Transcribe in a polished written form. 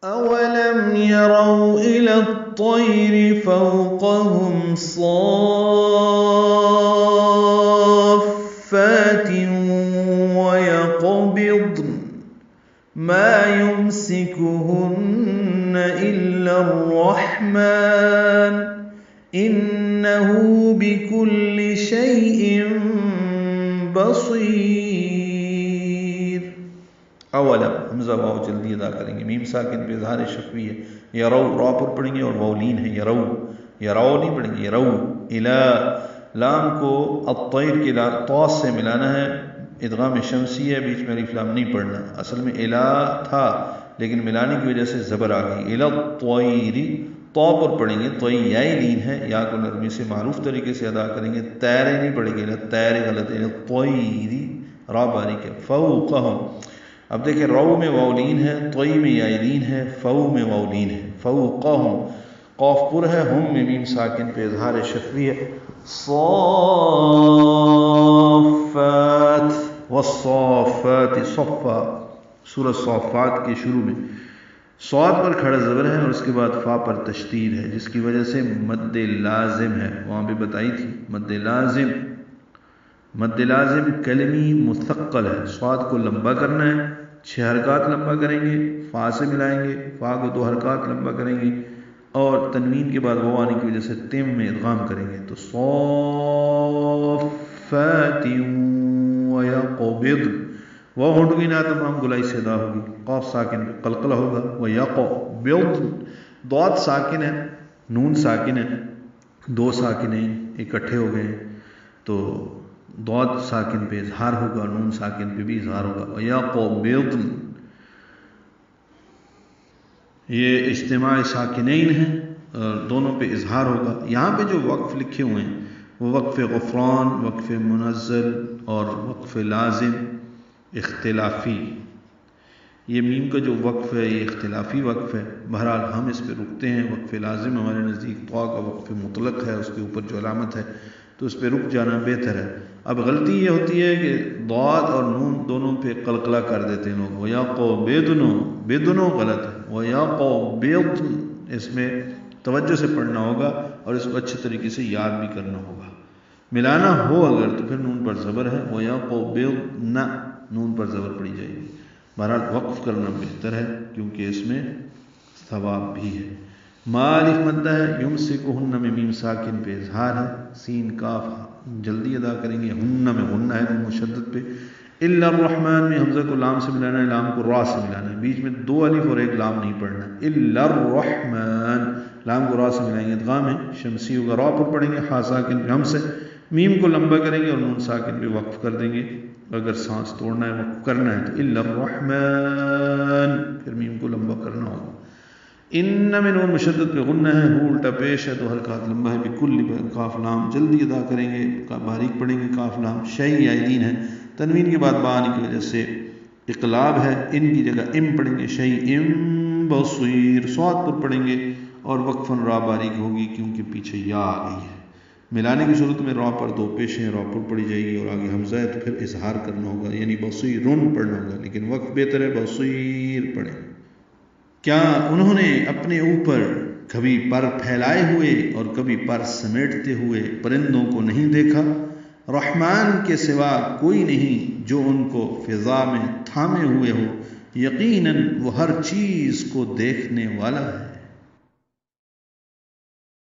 أولم يروا إلى الطير فوقهم صافات ويقبضن ما يمسكهن إلا الرحمن إنه بكل شيء بصير. اولم حمزہ واو جلدی ادا کریں گے، میم ساکن پہ اظہار شفوی ہے، یرو را پر پڑھیں گے اور واولین ہے یرو، یرو نہیں پڑھیں گے یرو. الا لام کو الطیر کے طا سے ملانا ہے، ادغام شمسی ہے، بیچ میں الف لام نہیں پڑھنا. اصل میں الا تھا لیکن ملانے کی وجہ سے زبر آ گئی. الا الطیر طا پر پڑھیں گے، طی یائی لین ہے، یا کو نرمی سے معروف طریقے سے ادا کریں گے. تیرے نہیں پڑھیں گے، تیر غلط ہے، طیر را باریک ہے. فوقہم اب دیکھیں رو میں واولین ہے، طی میں یائلین ہے، فو میں واولین ہے. فوقہم قاف پر ہے، ہم میں میم ساکن پہ اظہار شفوی ہے. صافات والصافات صفا، سورہ صافات کے شروع میں صاد پر کھڑا زبر ہے اور اس کے بعد فا پر تشدید ہے، جس کی وجہ سے مد لازم ہے، وہاں پہ بتائی تھی. مد لازم کلمی مثقل ہے، صاد کو لمبا کرنا ہے، 6 حرکات لمبا کریں گے، فا سے ملائیں گے، فا کو 2 حرکات لمبا کریں گے اور تنوین کے بعد واو آنے کی وجہ سے تم میں ادغام کریں گے. تو صافات ویقبض، واو ہونٹوں کی نہ تمام گلائی سے ادا ہوگی، قاف ساکن پہ قلقلہ ہوگا. ویقبض ضاد ساکن ہے، نون ساکن ہے، 2 ساکنیں اکٹھے ہو گئے تو ضاد ساکن پہ اظہار ہوگا، نون ساکن پہ بھی اظہار ہوگا. ویقبض یہ اجتماع ساکنین ہیں، دونوں پہ اظہار ہوگا. یہاں پہ جو وقف لکھے ہوئے ہیں وہ وقف غفران، وقف منزل اور وقف لازم اختلافی. یہ میم کا جو وقف ہے یہ اختلافی وقف ہے، بہرحال ہم اس پہ رکتے ہیں. وقف لازم ہمارے نزدیک طا کا وقف مطلق ہے، اس کے اوپر جو علامت ہے تو اس پہ رک جانا بہتر ہے. اب غلطی یہ ہوتی ہے کہ ضاد اور نون دونوں پہ قلقلہ کر دیتے ہیں لوگ. وَيَقْبِضْنُ بدنو غلط ہے، وَيَقْبِضْ اس میں توجہ سے پڑھنا ہوگا اور اس کو اچھے طریقے سے یاد بھی کرنا ہوگا. ملانا ہو اگر تو پھر نون پر زبر ہے، وَيَقْبِضْنَ نون پر زبر پڑی جائے گی. بہرحال وقف کرنا بہتر ہے کیونکہ اس میں ثواب بھی ہے. مالف مدہ ہے، یمسکہن میں میم ساکن پہ اظہار ہے، سین کاف جلدی ادا کریں گے، ہن میں غنہ ہے مشدد پہ. الا الرحمن میں حمزہ کو لام سے ملانا ہے، لام کو را سے ملانا ہے، بیچ میں 2 الف اور 1 لام نہیں پڑھنا. الا الرحمن لام کو را سے ملائیں گے، ادغام ہے شمسی ہوگا، را پر پڑھیں گے، ہا ساکن پہ ہم سے، میم کو لمبا کریں گے اور نون ساکن پہ وقف کر دیں گے. اگر سانس توڑنا ہے وقف کرنا ہے تو الا الرحمن پھر میم کو لمبا کرنا ہوگا. ان میں نون مشدد پہ غنہ ہے، ہو الٹا پیش ہے، 2 حرکات لمبا ہے. بکل کاف لام جلدی ادا کریں گے، باریک پڑھیں گے. کاف لام شیء یائلین ہے، تنوین کے بعد با آنے کی وجہ سے اقلاب ہے، ان کی جگہ ام پڑھیں گے. شیء بصیر صاد پر پڑھیں گے اور وقفاً را باریک ہوگی کیونکہ پیچھے یا آ گئی ہے. ملانے کی صورت میں را پر 2 پیش ہیں، را پر پڑی جائے گی اور آگے حمزہ ہے تو پھر اظہار کرنا ہوگا، یعنی بصیرن پڑھنا ہوگا، لیکن وقف بہتر ہے بصیر پڑھیں. کیا انہوں نے اپنے اوپر کبھی پر پھیلائے ہوئے اور کبھی پر سمیٹتے ہوئے پرندوں کو نہیں دیکھا؟ رحمان کے سوا کوئی نہیں جو ان کو فضا میں تھامے ہوئے ہو، یقیناً وہ ہر چیز کو دیکھنے والا ہے.